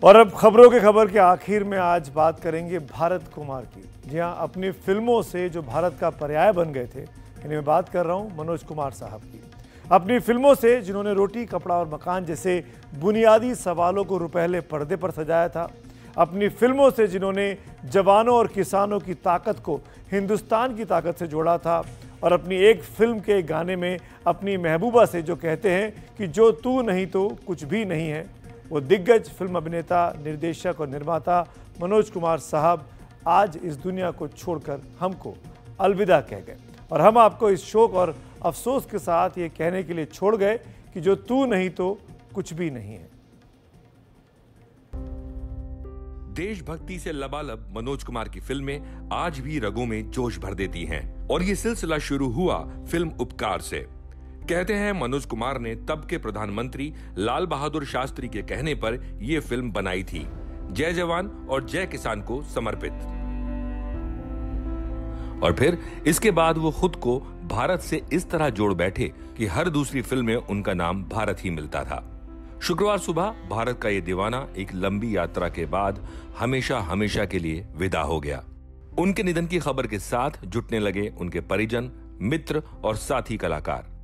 और अब खबरों के खबर के आखिर में आज बात करेंगे भारत कुमार की। जी हाँ, अपनी फिल्मों से जो भारत का पर्याय बन गए थे, इन्हें मैं बात कर रहा हूँ मनोज कुमार साहब की। अपनी फिल्मों से जिन्होंने रोटी, कपड़ा और मकान जैसे बुनियादी सवालों को रुपहले पर्दे पर सजाया था, अपनी फिल्मों से जिन्होंने जवानों और किसानों की ताकत को हिंदुस्तान की ताकत से जोड़ा था, और अपनी एक फिल्म के गाने में अपनी महबूबा से जो कहते हैं कि जो तू नहीं तो कुछ भी नहीं है, वो दिग्गज फिल्म अभिनेता, निर्देशक और निर्माता मनोज कुमार साहब आज इस दुनिया को छोड़कर हमको अलविदा कह गए। और हम आपको इस शोक और अफसोस के साथ ये कहने के लिए छोड़ गए कि जो तू नहीं तो कुछ भी नहीं है। देशभक्ति से लबालब मनोज कुमार की फिल्में आज भी रगों में जोश भर देती हैं, और ये सिलसिला शुरू हुआ फिल्म उपकार से। कहते हैं मनोज कुमार ने तब के प्रधानमंत्री लाल बहादुर शास्त्री के कहने पर यह फिल्म बनाई थी, जय जवान और जय किसान को समर्पित। और फिर इसके बाद वो खुद को भारत से इस तरह जोड़ बैठे कि हर दूसरी फिल्म में उनका नाम भारत ही मिलता था। शुक्रवार सुबह भारत का ये दीवाना एक लंबी यात्रा के बाद हमेशा हमेशा के लिए विदा हो गया। उनके निधन की खबर के साथ जुटने लगे उनके परिजन, मित्र और साथी कलाकार।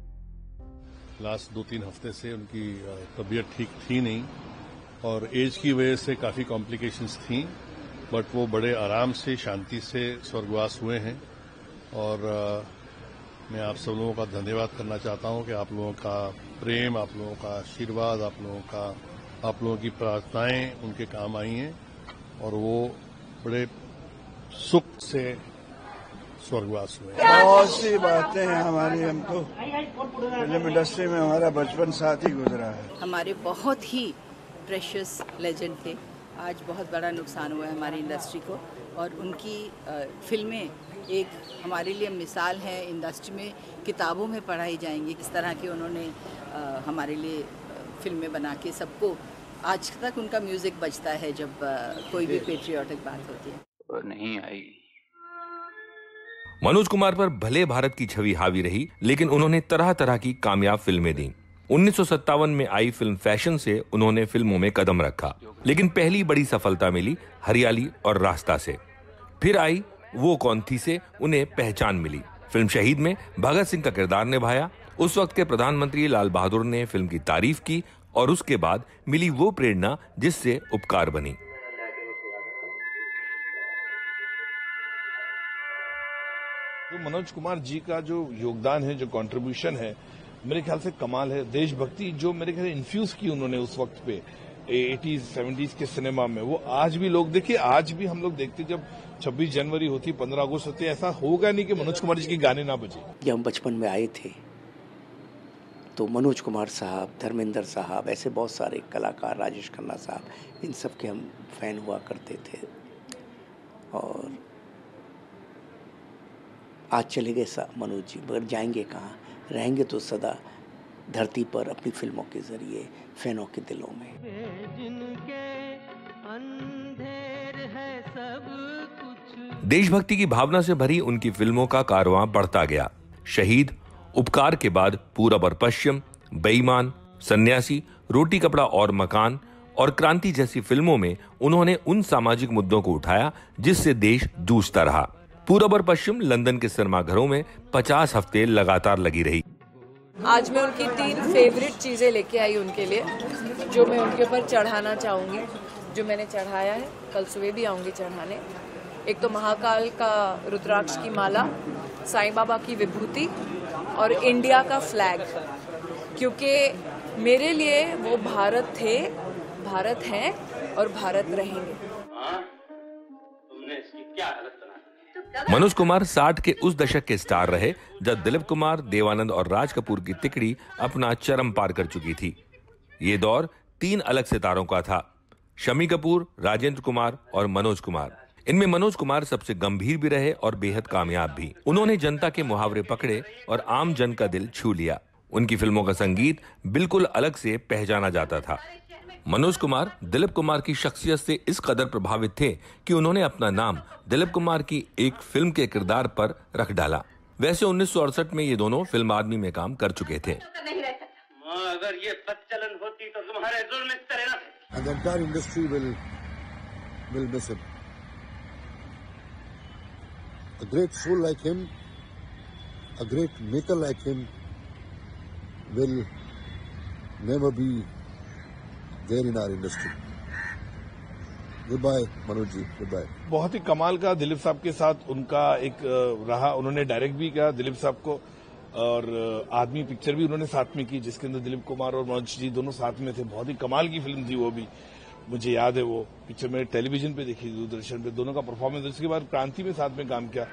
लास्ट 2-3 हफ्ते से उनकी तबीयत ठीक थी नहीं और एज की वजह से काफी कॉम्प्लिकेशंस थी, बट वो बड़े आराम से, शांति से स्वर्गवास हुए हैं। और मैं आप सब लोगों का धन्यवाद करना चाहता हूं कि आप लोगों का प्रेम, आप लोगों का आशीर्वाद, आप लोगों की प्रार्थनाएं उनके काम आई हैं और वो बड़े सुख से स्वर्गवास हुए। बहुत सी बातें हैं हमारी, हम तो फिल्म इंडस्ट्री में हमारा बचपन साथ ही गुजरा है। हमारे बहुत ही प्रेशियस लेजेंड थे। आज बहुत बड़ा नुकसान हुआ है हमारी इंडस्ट्री को, और उनकी फिल्में एक हमारे लिए मिसाल है। इंडस्ट्री में किताबों में पढ़ाई जाएंगी किस तरह की उन्होंने हमारे लिए फिल्में बना के सबको, आज तक उनका म्यूजिक बजता है जब कोई भी पेट्रियाटिक बात होती है। और नहीं आई। मनोज कुमार पर भले भारत की छवि हावी रही, लेकिन उन्होंने तरह तरह की कामयाब फिल्में दी। 1957 में आई फिल्म फैशन से उन्होंने फिल्मों में कदम रखा, लेकिन पहली बड़ी सफलता मिली हरियाली और रास्ता से। फिर आई वो कौन थी से उन्हें पहचान मिली। फिल्म शहीद में भगत सिंह का किरदार निभाया। उस वक्त के प्रधानमंत्री लाल बहादुर ने फिल्म की तारीफ की, और उसके बाद मिली वो प्रेरणा जिससे उपकार बनी। जो मनोज कुमार जी का जो योगदान है, जो कंट्रीब्यूशन है, मेरे ख्याल से कमाल है। देशभक्ति जो मेरे ख्याल से इन्फ्यूज की उन्होंने उस वक्त पे 80s 70s के सिनेमा में, वो आज भी लोग देखिए, आज भी हम लोग देखते जब 26 जनवरी होती, 15 अगस्त होती, ऐसा होगा नहीं कि मनोज कुमार जी के गाने ना बजे। जब हम बचपन में आए थे तो मनोज कुमार साहब, धर्मेंद्र साहब, ऐसे बहुत सारे कलाकार, राजेश खन्ना साहब, इन सब के हम फैन हुआ करते थे। और आज चले गए मनोज जी, मगर जाएंगे कहाँ, रहेंगे तो सदा धरती पर अपनी फिल्मों के जरिए फैनों के दिलों में। देशभक्ति की भावना से भरी उनकी फिल्मों का कारवां बढ़ता गया। शहीद, उपकार के बाद पूरब और पश्चिम, बेईमान, सन्यासी, रोटी, कपड़ा और मकान और क्रांति जैसी फिल्मों में उन्होंने उन सामाजिक मुद्दों को उठाया जिससे देश जूझता रहा। पूरब और पश्चिम लंदन के सिनेमाघरों में 50 हफ्ते लगातार लगी रही। आज मैं उनकी 3 फेवरेट चीजें लेके आई उनके लिए, जो मैं उनके ऊपर चढ़ाना चाहूंगी, जो मैंने चढ़ाया है, कल सुबह भी आऊंगी चढ़ाने। एक तो महाकाल का रुद्राक्ष की माला, साईं बाबा की विभूति और इंडिया का फ्लैग, क्योंकि मेरे लिए वो भारत थे, भारत हैं और भारत रहेंगे। तुमने इसकी क्या हालत बना। मनोज कुमार 60 के उस दशक के स्टार रहे जब दिलीप कुमार, देवानंद और राज कपूर की तिकड़ी अपना चरम पार कर चुकी थी। ये दौर 3 अलग सितारों का था, शम्मी कपूर, राजेंद्र कुमार और मनोज कुमार। इनमें मनोज कुमार सबसे गंभीर भी रहे और बेहद कामयाब भी। उन्होंने जनता के मुहावरे पकड़े और आम जन का दिल छू लिया। उनकी फिल्मों का संगीत बिल्कुल अलग से पहचाना जाता था। मनोज कुमार दिलीप कुमार की शख्सियत से इस कदर प्रभावित थे कि उन्होंने अपना नाम दिलीप कुमार की एक फिल्म के किरदार पर रख डाला। वैसे 1968 में ये दोनों फिल्म आदमी में काम कर चुके थे। अगर ये प्रचलन होती तो तुम्हारे जुल्म इस तरह न And the entire industry will miss him. A great soul like him, a great maker like him will never be there in our industry. Goodbye Manoj ji, goodbye. बहुत ही कमाल का दिलीप साहब के साथ उनका एक रहा। उन्होंने डायरेक्ट भी किया दिलीप साहब को, और आदमी पिक्चर भी उन्होंने साथ में की, जिसके अंदर दिलीप कुमार और मनोज जी दोनों साथ में थे। बहुत ही कमाल की फिल्म थी वो भी, मुझे याद है वो पिक्चर मैंने टेलीविजन पे देखी, दूरदर्शन पे, दोनों का परफॉर्मेंस। उसके बाद क्रांति में साथ में काम किया।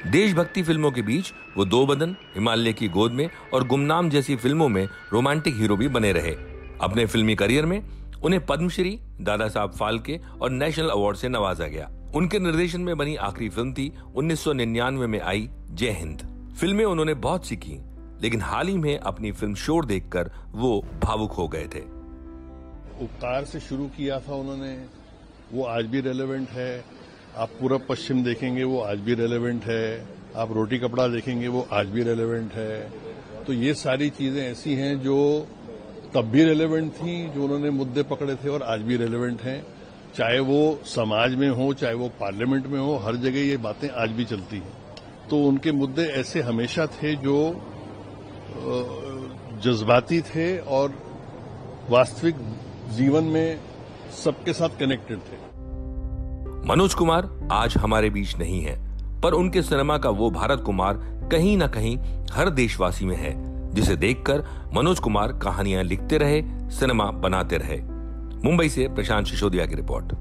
देशभक्ति फिल्मों के बीच वो दो बदन, हिमालय की गोद में और गुमनाम जैसी फिल्मों में रोमांटिक हीरो भी बने रहे। अपने फिल्मी करियर में उन्हें पद्मश्री, दादा साहब फाल्के और नेशनल अवार्ड से नवाजा गया। उनके निर्देशन में बनी आखिरी फिल्म थी 1999 में आई जय हिंद। फिल्में उन्होंने बहुत सीखी, लेकिन हाल ही में अपनी फिल्म शोर देखकर वो भावुक हो गए थे। उपकार से शुरू किया था उन्होंने, वो आज भी रेलेवेंट है। आप पूरब पश्चिम देखेंगे वो आज भी रेलेवेंट है। आप रोटी कपड़ा देखेंगे वो आज भी रेलेवेंट है। तो ये सारी चीजें ऐसी हैं जो तब भी रेलेवेंट थी, जो उन्होंने मुद्दे पकड़े थे और आज भी रेलेवेंट हैं। चाहे वो समाज में हो, चाहे वो पार्लियामेंट में हो, हर जगह ये बातें आज भी चलती हैं। तो उनके मुद्दे ऐसे हमेशा थे जो जज्बाती थे और वास्तविक जीवन में सबके साथ कनेक्टेड थे। मनोज कुमार आज हमारे बीच नहीं है, पर उनके सिनेमा का वो भारत कुमार कहीं ना कहीं हर देशवासी में है, जिसे देखकर मनोज कुमार कहानियां लिखते रहे, सिनेमा बनाते रहे। मुंबई से प्रशांत सिसोदिया की रिपोर्ट।